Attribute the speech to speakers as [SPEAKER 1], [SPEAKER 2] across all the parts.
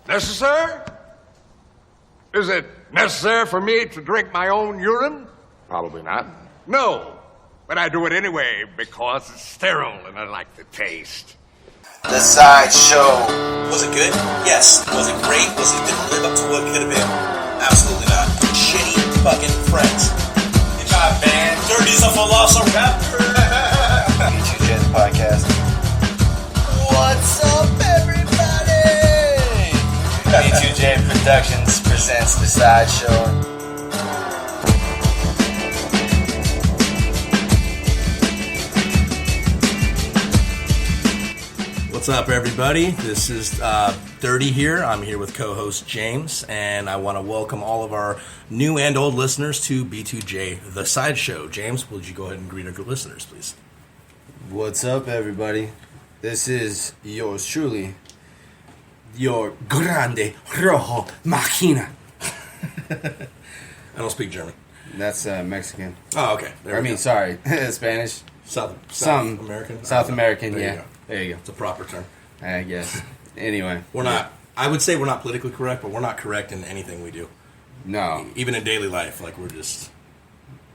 [SPEAKER 1] Necessary? Is it necessary for me to drink my own urine? Probably not. No, but I do it anyway because it's sterile and I like the taste.
[SPEAKER 2] The Sideshow.
[SPEAKER 3] Was it good? Yes. Was it great? Was it didn't live up to what it could have been? Absolutely not. Shitty fucking friends. Good job, man. Dirty's a velociraptor.
[SPEAKER 2] B2J the podcast.
[SPEAKER 3] What's up, everybody?
[SPEAKER 2] B2J Productions presents The Sideshow.
[SPEAKER 4] What's up, everybody? This is Dirty here. I'm here with co-host James, and I want to welcome all of our new and old listeners to B2J, The Sideshow. James, would you go ahead and greet our listeners, please?
[SPEAKER 5] What's up, everybody? This is yours truly, your grande rojo machina.
[SPEAKER 4] I don't speak German.
[SPEAKER 5] That's Mexican.
[SPEAKER 4] Oh, okay.
[SPEAKER 5] Sorry, Spanish.
[SPEAKER 4] South American?
[SPEAKER 5] South American,
[SPEAKER 4] there
[SPEAKER 5] yeah.
[SPEAKER 4] You go.
[SPEAKER 5] There you go.
[SPEAKER 4] It's a proper term.
[SPEAKER 5] I guess. Anyway.
[SPEAKER 4] I would say we're not politically correct, but we're not correct in anything we do.
[SPEAKER 5] No.
[SPEAKER 4] Even in daily life, like we're just...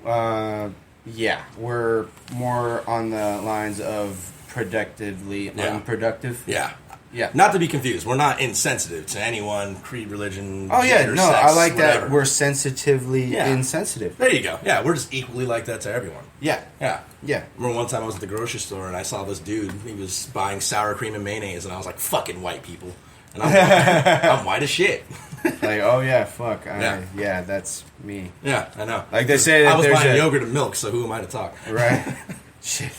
[SPEAKER 5] Yeah. We're more on the lines of productively unproductive.
[SPEAKER 4] Yeah.
[SPEAKER 5] Yeah.
[SPEAKER 4] Not to be confused. We're not insensitive to anyone, creed, religion,
[SPEAKER 5] Oh, yeah.
[SPEAKER 4] gender,
[SPEAKER 5] No,
[SPEAKER 4] sex,
[SPEAKER 5] I like
[SPEAKER 4] whatever.
[SPEAKER 5] that. We're sensitively insensitive.
[SPEAKER 4] There you go. Yeah, we're just equally like that to everyone.
[SPEAKER 5] Yeah.
[SPEAKER 4] Yeah.
[SPEAKER 5] Yeah.
[SPEAKER 4] I remember one time I was at the grocery store and I saw this dude. He was buying sour cream and mayonnaise, and I was like, fucking white people. And I'm white as shit.
[SPEAKER 5] Like, oh, yeah, fuck.
[SPEAKER 4] Yeah.
[SPEAKER 5] That's me.
[SPEAKER 4] Yeah, I know.
[SPEAKER 5] Like they say that
[SPEAKER 4] I was
[SPEAKER 5] there's
[SPEAKER 4] buying yogurt and milk, so who am I to talk?
[SPEAKER 5] Right. Shit.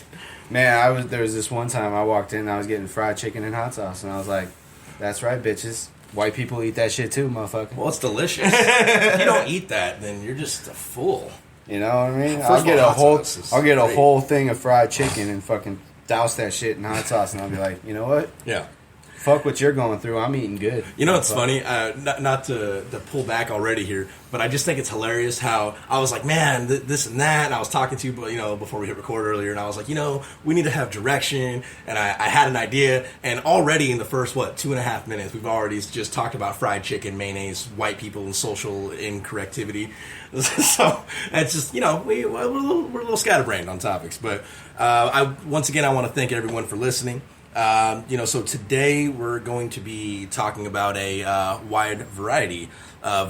[SPEAKER 5] Man, there was this one time I walked in and I was getting fried chicken and hot sauce, and I was like, that's right, bitches. White people eat that shit too, motherfucker.
[SPEAKER 4] Well, it's delicious. If you don't eat that, then you're just a fool.
[SPEAKER 5] You know what I mean?
[SPEAKER 4] First
[SPEAKER 5] I'll get
[SPEAKER 4] of all, hot sauce is
[SPEAKER 5] a
[SPEAKER 4] great.
[SPEAKER 5] whole thing of fried chicken and fucking douse that shit in hot sauce, and I'll be like, you know what?
[SPEAKER 4] Yeah.
[SPEAKER 5] Fuck what you're going through. I'm eating good.
[SPEAKER 4] You know what's funny? Not to pull back already here, but I just think it's hilarious how I was like, man, this and that, and I was talking to you, before we hit record earlier, and I was like, we need to have direction, and I had an idea, and already in the first, 2.5 minutes, we've already just talked about fried chicken, mayonnaise, white people, and social incorrectivity. So it's just, we're a little scatterbrained on topics, but once again, I want to thank everyone for listening. So today we're going to be talking about a wide variety of,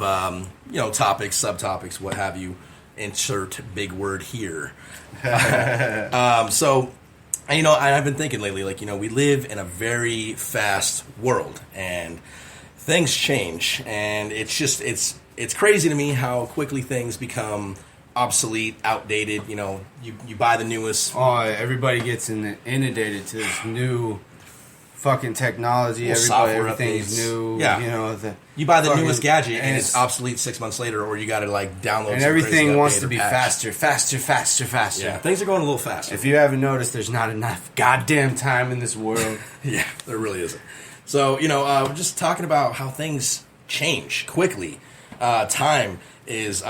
[SPEAKER 4] topics, subtopics, what have you. Insert big word here. I've been thinking lately, we live in a very fast world, and things change, and it's crazy to me how quickly things become obsolete, outdated. You buy the newest.
[SPEAKER 5] Oh, everybody gets inundated to this new fucking technology. Everything's
[SPEAKER 4] updates.
[SPEAKER 5] new.
[SPEAKER 4] Yeah. You buy the newest gadget and it's obsolete 6 months later, or you got to download.
[SPEAKER 5] And
[SPEAKER 4] some
[SPEAKER 5] everything
[SPEAKER 4] crazy
[SPEAKER 5] wants
[SPEAKER 4] update
[SPEAKER 5] to
[SPEAKER 4] or
[SPEAKER 5] be
[SPEAKER 4] patch.
[SPEAKER 5] faster.
[SPEAKER 4] Yeah, things are going a little faster.
[SPEAKER 5] If you haven't noticed, there's not enough goddamn time in this world.
[SPEAKER 4] Yeah, there really isn't. So we're just talking about how things change quickly. Time is.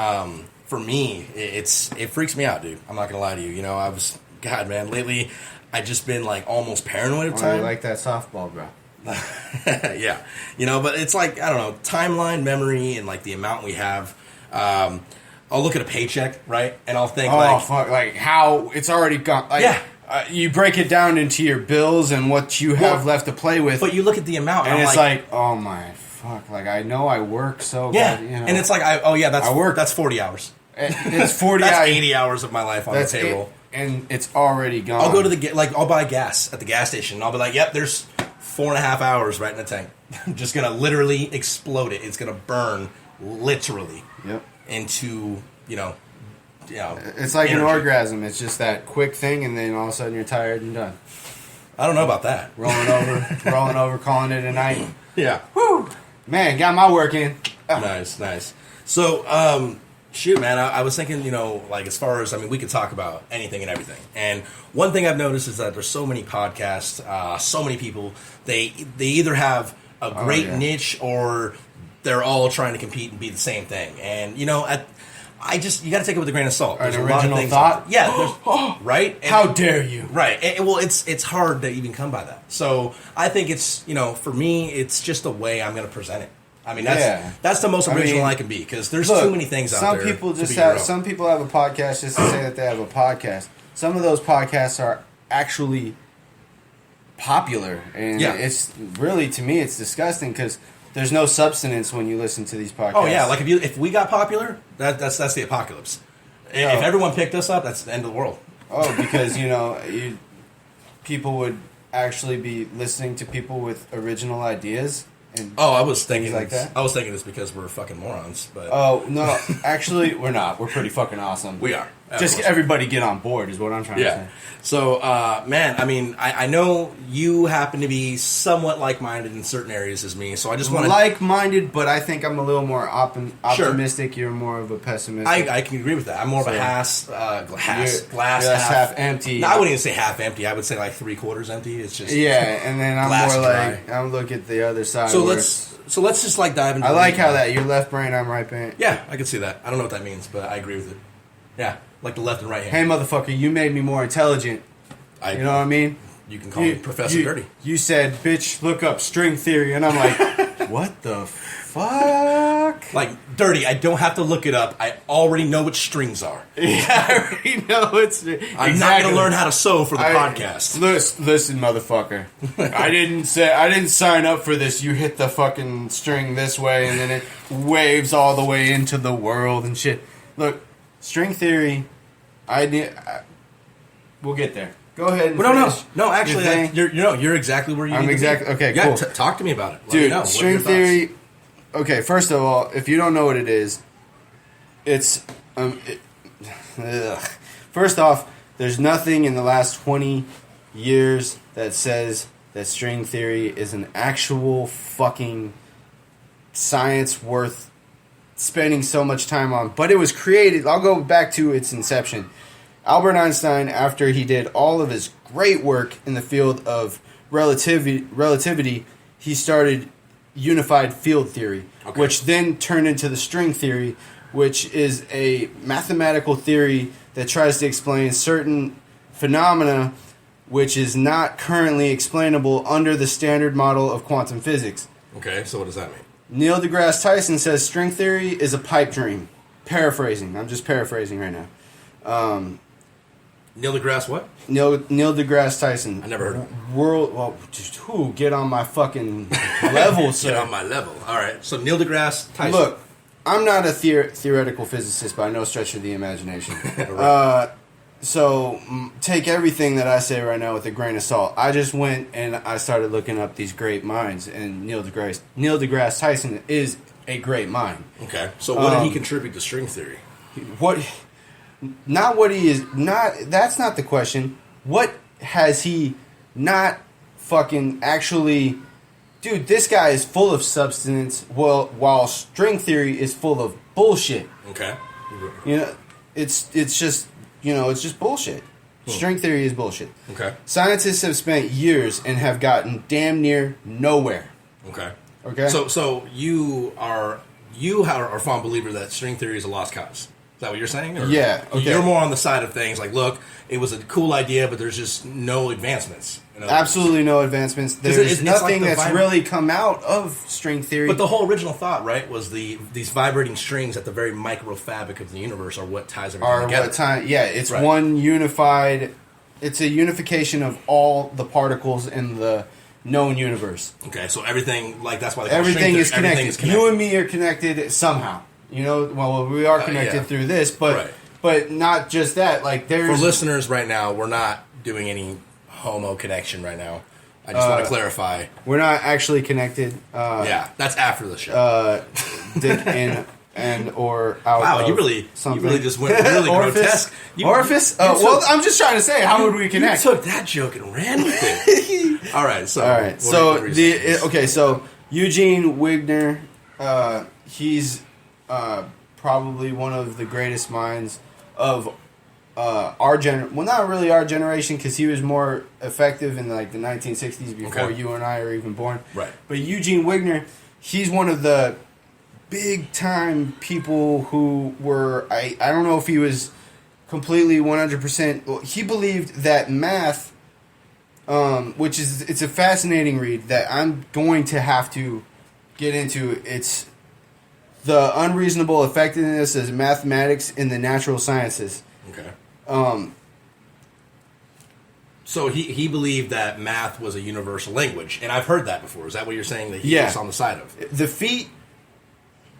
[SPEAKER 4] For me, it freaks me out, dude. I'm not gonna lie to you. Lately, I've just been almost paranoid of time.
[SPEAKER 5] You like that softball, bro?
[SPEAKER 4] Yeah, but it's I don't know, timeline, memory, and the amount we have. I'll look at a paycheck, right, and I'll think,
[SPEAKER 5] how it's already gone. You break it down into your bills and what you have left to play with.
[SPEAKER 4] But you look at the amount,
[SPEAKER 5] and it's oh my fuck! I know I work so.
[SPEAKER 4] Yeah,
[SPEAKER 5] good,
[SPEAKER 4] and it's I work. That's 40 hours.
[SPEAKER 5] It's 40
[SPEAKER 4] That's
[SPEAKER 5] hours.
[SPEAKER 4] 80 hours of my life on the payroll.
[SPEAKER 5] And it's already gone.
[SPEAKER 4] I'll go to I'll buy gas at the gas station. And I'll be like, yep, there's 4.5 hours right in the tank. I'm just going to literally explode it. It's going to burn literally into,
[SPEAKER 5] It's like energy. An orgasm. It's just that quick thing, and then all of a sudden you're tired and done.
[SPEAKER 4] I don't know about that.
[SPEAKER 5] Rolling over, calling it a night.
[SPEAKER 4] Yeah.
[SPEAKER 5] Woo! Man, got my work in. Oh.
[SPEAKER 4] Nice. So, shoot, man, I was thinking, as far as, we could talk about anything and everything. And one thing I've noticed is that there's so many podcasts, so many people, they either have a great niche or they're all trying to compete and be the same thing. And, you got to take it with a grain of salt. There's
[SPEAKER 5] An
[SPEAKER 4] a lot of
[SPEAKER 5] original
[SPEAKER 4] things
[SPEAKER 5] thought?
[SPEAKER 4] Yeah, right? And,
[SPEAKER 5] How dare you?
[SPEAKER 4] right. Well, it's hard to even come by that. So I think it's, for me, it's just the way I'm going to present it. I mean, that's the most original I can be, because there's too many things out there.
[SPEAKER 5] Some people have a podcast just to say that they have a podcast. Some of those podcasts are actually popular, and it's really, to me, it's disgusting because there's no substance when you listen to these podcasts.
[SPEAKER 4] Oh yeah, like if we got popular, that's the apocalypse. If everyone picked us up, that's the end of the world.
[SPEAKER 5] Oh, because people would actually be listening to people with original ideas. And
[SPEAKER 4] I was thinking
[SPEAKER 5] like that.
[SPEAKER 4] I was thinking this because we're fucking morons. But
[SPEAKER 5] oh no, actually we're not. We're pretty fucking awesome.
[SPEAKER 4] We are.
[SPEAKER 5] Just everybody get on board is what I'm trying to say.
[SPEAKER 4] So, man, I mean, I know you happen to be somewhat like-minded in certain areas as me, so I just want to...
[SPEAKER 5] Like-minded, but I think I'm a little more optimistic. Sure. You're more of a pessimist.
[SPEAKER 4] I can agree with that. I'm more of a glass
[SPEAKER 5] half empty.
[SPEAKER 4] No, I wouldn't even say half empty. I would say like 3/4 empty. It's just...
[SPEAKER 5] Yeah, and then I'm more
[SPEAKER 4] dry.
[SPEAKER 5] like... I'm looking at the other side.
[SPEAKER 4] So let's just like dive into...
[SPEAKER 5] I like how that you're left brain, I'm right brain.
[SPEAKER 4] Yeah, I can see that. I don't know what that means, but I agree with it. Yeah. Like the left and right hand.
[SPEAKER 5] Hey, motherfucker, you made me more intelligent. You know what I mean?
[SPEAKER 4] You can call me Professor Dirty.
[SPEAKER 5] You said, bitch, look up string theory. And I'm like, what the fuck?
[SPEAKER 4] Like, Dirty, I don't have to look it up. I already know what strings are.
[SPEAKER 5] Yeah, I already know it's...
[SPEAKER 4] I'm not going to learn how to sew for the podcast.
[SPEAKER 5] Listen, motherfucker. I didn't sign up for this. You hit the fucking string this way, and then it waves all the way into the world and shit. Look, string theory... we'll get there. Go ahead and
[SPEAKER 4] no. Actually, you're exactly where you need
[SPEAKER 5] exactly
[SPEAKER 4] to be.
[SPEAKER 5] okay. Cool.
[SPEAKER 4] Talk to me about it. Let
[SPEAKER 5] Dude,
[SPEAKER 4] me know.
[SPEAKER 5] string theory. Okay, first of all, if you don't know what it is, it's first off, there's nothing in the last 20 years that says that string theory is an actual fucking science worth spending so much time on. But it was created. I'll go back to its inception. Albert Einstein, after he did all of his great work in the field of relativity, he started unified field theory, which then turned into the string theory, which is a mathematical theory that tries to explain certain phenomena which is not currently explainable under the standard model of quantum physics.
[SPEAKER 4] Okay, so what does that mean?
[SPEAKER 5] Neil deGrasse Tyson says string theory is a pipe dream. Paraphrasing. I'm just paraphrasing right now.
[SPEAKER 4] Neil deGrasse what?
[SPEAKER 5] Neil deGrasse Tyson.
[SPEAKER 4] I never heard of him.
[SPEAKER 5] Get on my fucking level, sir.
[SPEAKER 4] Get on my level. All right. So Neil deGrasse Tyson.
[SPEAKER 5] Look, I'm not a theoretical physicist by no stretch of the imagination. So take everything that I say right now with a grain of salt. I just went and I started looking up these great minds, and Neil deGrasse Tyson is a great mind.
[SPEAKER 4] Okay. So what did he contribute to string theory?
[SPEAKER 5] Not what he is. That's not the question. What has he not fucking actually? Dude, this guy is full of substance. While string theory is full of bullshit.
[SPEAKER 4] Okay.
[SPEAKER 5] It's just it's just bullshit. String theory is bullshit.
[SPEAKER 4] Okay.
[SPEAKER 5] Scientists have spent years and have gotten damn near nowhere.
[SPEAKER 4] Okay.
[SPEAKER 5] Okay.
[SPEAKER 4] So you are a fond believer that string theory is a lost cause. Is that what you're saying? Or
[SPEAKER 5] yeah. Okay.
[SPEAKER 4] You're more on the side of things like, look, it was a cool idea, but there's just no advancements.
[SPEAKER 5] Absolutely no advancements. There's nothing that's really come out of string theory.
[SPEAKER 4] But the whole original thought, right, was these vibrating strings at the very micro fabric of the universe are what ties everything together.
[SPEAKER 5] It's one unified. It's a unification of all the particles in the known universe.
[SPEAKER 4] Okay, so everything, like, that's why
[SPEAKER 5] everything is connected. Everything is connected. You and me are connected somehow. We are connected through this, but not just that. Like, there's
[SPEAKER 4] for listeners right now, we're not doing any homo connection right now. I just want to clarify.
[SPEAKER 5] We're not actually connected.
[SPEAKER 4] That's after the show.
[SPEAKER 5] Dick and or out.
[SPEAKER 4] Wow, you really just went really grotesque.
[SPEAKER 5] Orifice? I'm just trying to say, how would we connect?
[SPEAKER 4] You took that joke and ran with it. All right.
[SPEAKER 5] So Eugene Wigner, he's probably one of the greatest minds of our generation. Well, not really our generation, because he was more effective in like the 1960s before you and I are even born.
[SPEAKER 4] Right.
[SPEAKER 5] But Eugene Wigner, he's one of the big time people who were, I don't know if he was completely 100%, he believed that math, which is, it's a fascinating read that I'm going to have to get into. It's the unreasonable effectiveness of mathematics in the natural sciences.
[SPEAKER 4] Okay. So he believed that math was a universal language, and I've heard that before. Is that what you're saying that he was on the side of?
[SPEAKER 5] The feat,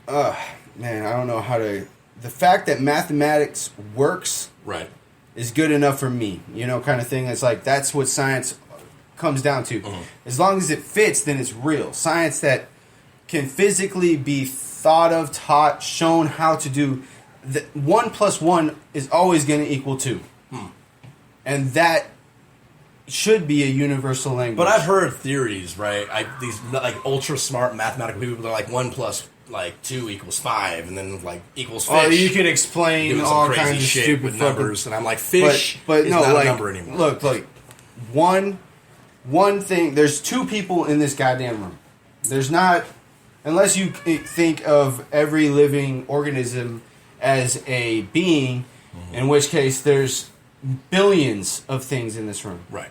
[SPEAKER 5] man, I don't know how to. The fact that mathematics works,
[SPEAKER 4] right,
[SPEAKER 5] is good enough for me. You know, kind of thing. It's like that's what science comes down to.
[SPEAKER 4] Mm-hmm.
[SPEAKER 5] As long as it fits, then it's real science that can physically be thought of, taught, shown how to do. 1 + 1 is always going to equal 2, and that should be a universal language.
[SPEAKER 4] But I've heard theories, right? These like ultra smart mathematical people, they're like 1 + 2 = 5, and then like equals fish.
[SPEAKER 5] Oh, you could explain
[SPEAKER 4] doing
[SPEAKER 5] all
[SPEAKER 4] some crazy
[SPEAKER 5] kinds of
[SPEAKER 4] shit
[SPEAKER 5] stupid
[SPEAKER 4] with numbers, and I'm like, fish
[SPEAKER 5] but
[SPEAKER 4] is
[SPEAKER 5] no,
[SPEAKER 4] not
[SPEAKER 5] like,
[SPEAKER 4] a number anymore.
[SPEAKER 5] Look, one thing. There's 2 people in this goddamn room. There's not, unless you think of every living organism as a being, in which case there's billions of things in this room.
[SPEAKER 4] Right.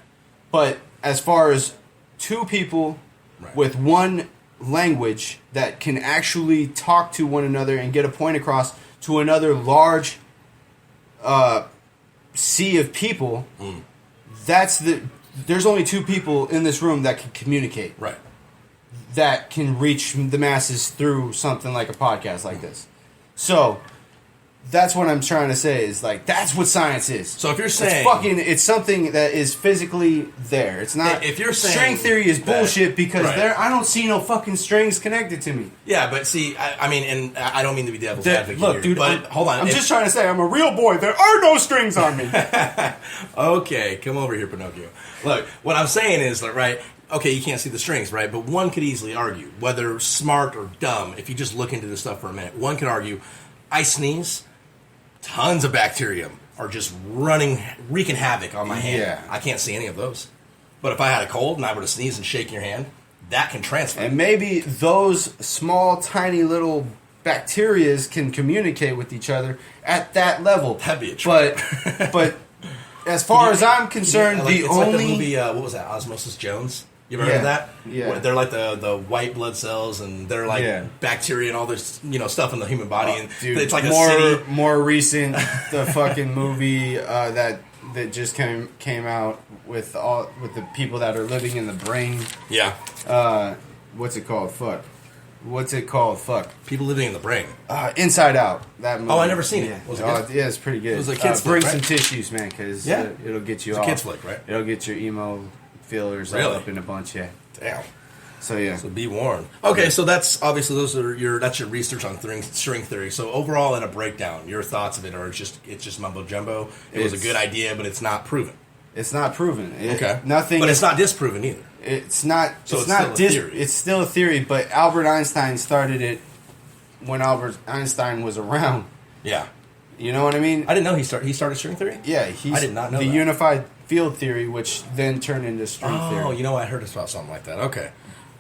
[SPEAKER 5] But as far as 2 people
[SPEAKER 4] Right.
[SPEAKER 5] with one language that can actually talk to one another and get a point across to another large sea of people, there's only 2 people in this room that can communicate.
[SPEAKER 4] Right.
[SPEAKER 5] That can reach the masses through something like a podcast like this. So that's what I'm trying to say is like that's what science is.
[SPEAKER 4] So if you're saying
[SPEAKER 5] it's something that is physically there. It's not.
[SPEAKER 4] If you're saying
[SPEAKER 5] string theory is bullshit because
[SPEAKER 4] right.
[SPEAKER 5] I don't see no fucking strings connected to me.
[SPEAKER 4] Yeah, but see, I mean, and I don't mean to be devil's advocate
[SPEAKER 5] Look,
[SPEAKER 4] here,
[SPEAKER 5] dude,
[SPEAKER 4] but hold on.
[SPEAKER 5] I'm just trying to say I'm a real boy. There are no strings on me.
[SPEAKER 4] Okay, come over here, Pinocchio. Look, what I'm saying is that, right, okay, you can't see the strings, right, but one could easily argue, whether smart or dumb, if you just look into this stuff for a minute, one could argue, I sneeze, tons of bacterium are just wreaking havoc on my hand.
[SPEAKER 5] Yeah.
[SPEAKER 4] I can't see any of those. But if I had a cold and I were to sneeze and shake your hand, that can transfer.
[SPEAKER 5] And maybe those small, tiny little bacterias can communicate with each other at that level.
[SPEAKER 4] That'd be a trip.
[SPEAKER 5] But as far as I'm concerned,
[SPEAKER 4] it's like the movie, what was that, Osmosis Jones? You ever heard of that?
[SPEAKER 5] Yeah.
[SPEAKER 4] Where they're like the white blood cells, and they're like bacteria and all this stuff in the human body, and
[SPEAKER 5] dude,
[SPEAKER 4] it's like a city.
[SPEAKER 5] More recent, the fucking movie that just came out with the people that are living in the brain.
[SPEAKER 4] Yeah.
[SPEAKER 5] What's it called? Fuck.
[SPEAKER 4] People living in the brain.
[SPEAKER 5] Inside Out. That movie.
[SPEAKER 4] Oh, I never seen it. Was it good?
[SPEAKER 5] Yeah, it's pretty good.
[SPEAKER 4] It was a kid's
[SPEAKER 5] bring
[SPEAKER 4] flick, right?
[SPEAKER 5] some tissues, man, because it'll get you
[SPEAKER 4] It's
[SPEAKER 5] off.
[SPEAKER 4] a kid's flick, right?
[SPEAKER 5] It'll get your emo feelers all
[SPEAKER 4] Really?
[SPEAKER 5] up in a bunch, yeah.
[SPEAKER 4] Damn.
[SPEAKER 5] So yeah.
[SPEAKER 4] So be warned. Okay, so that's obviously that's your research on string theory. So overall, in a breakdown, your thoughts of it are it's just mumbo jumbo. It was a good idea, but it's not proven.
[SPEAKER 5] It's not proven.
[SPEAKER 4] Okay.
[SPEAKER 5] Nothing.
[SPEAKER 4] But it's not disproven either.
[SPEAKER 5] It's not.
[SPEAKER 4] So
[SPEAKER 5] it's
[SPEAKER 4] it's
[SPEAKER 5] not.
[SPEAKER 4] still a theory.
[SPEAKER 5] It's still a theory. But Albert Einstein started it when Albert Einstein was around.
[SPEAKER 4] Yeah.
[SPEAKER 5] You know what I mean?
[SPEAKER 4] I didn't know he started string theory.
[SPEAKER 5] Yeah,
[SPEAKER 4] I did not know
[SPEAKER 5] the
[SPEAKER 4] that.
[SPEAKER 5] unified field theory, which then turned into string theory.
[SPEAKER 4] Oh, you know, I heard about something like that. Okay.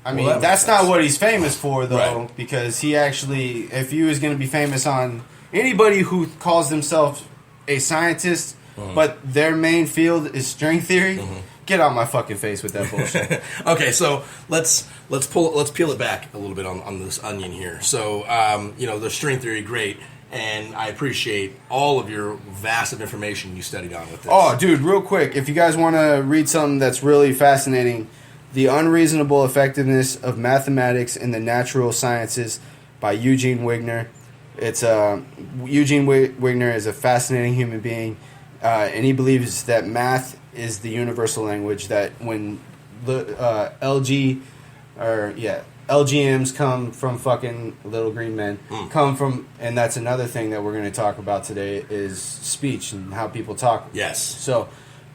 [SPEAKER 5] I mean,
[SPEAKER 4] Well, that
[SPEAKER 5] that's
[SPEAKER 4] makes
[SPEAKER 5] not
[SPEAKER 4] sense.
[SPEAKER 5] what he's famous for, though,
[SPEAKER 4] Right.
[SPEAKER 5] because he actually, if he was going to be famous on anybody who calls themselves a scientist, but their main field is string theory, get out my fucking face with that bullshit.
[SPEAKER 4] Okay, so let's peel it back a little bit on this onion here. So the string theory, great, and I appreciate all of your vast of information you studied on with this.
[SPEAKER 5] Oh, dude, real quick, if you guys want to read something that's really fascinating, The Unreasonable Effectiveness of Mathematics in the Natural Sciences by Eugene Wigner. It's Eugene Wigner is a fascinating human being, and he believes that math is the universal language. That when LGMs come from fucking little green men, come from, and that's another thing that we're going to talk about today is speech and how people talk.
[SPEAKER 4] Yes.
[SPEAKER 5] So,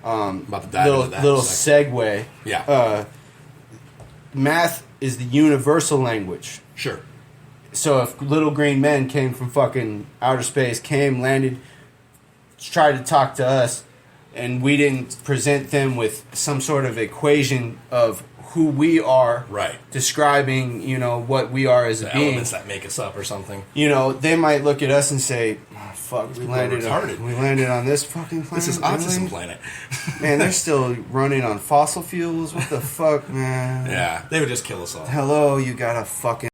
[SPEAKER 4] About to dive into that in a
[SPEAKER 5] little
[SPEAKER 4] second.
[SPEAKER 5] segue.
[SPEAKER 4] Yeah.
[SPEAKER 5] Math is the universal language.
[SPEAKER 4] Sure.
[SPEAKER 5] So if little green men came from fucking outer space, landed, tried to talk to us, and we didn't present them with some sort of equation of who we are,
[SPEAKER 4] Right.
[SPEAKER 5] describing, you know, what we are as a
[SPEAKER 4] The
[SPEAKER 5] being.
[SPEAKER 4] elements that make us up or something.
[SPEAKER 5] You know, they might look at us and say, oh, fuck, we
[SPEAKER 4] people are
[SPEAKER 5] landed
[SPEAKER 4] retarded.
[SPEAKER 5] on this fucking planet.
[SPEAKER 4] This is
[SPEAKER 5] really?
[SPEAKER 4] autism planet.
[SPEAKER 5] Man, they're still running on fossil fuels. What the fuck, man?
[SPEAKER 4] Yeah, they would just kill us all.
[SPEAKER 5] Hello, you got a fucking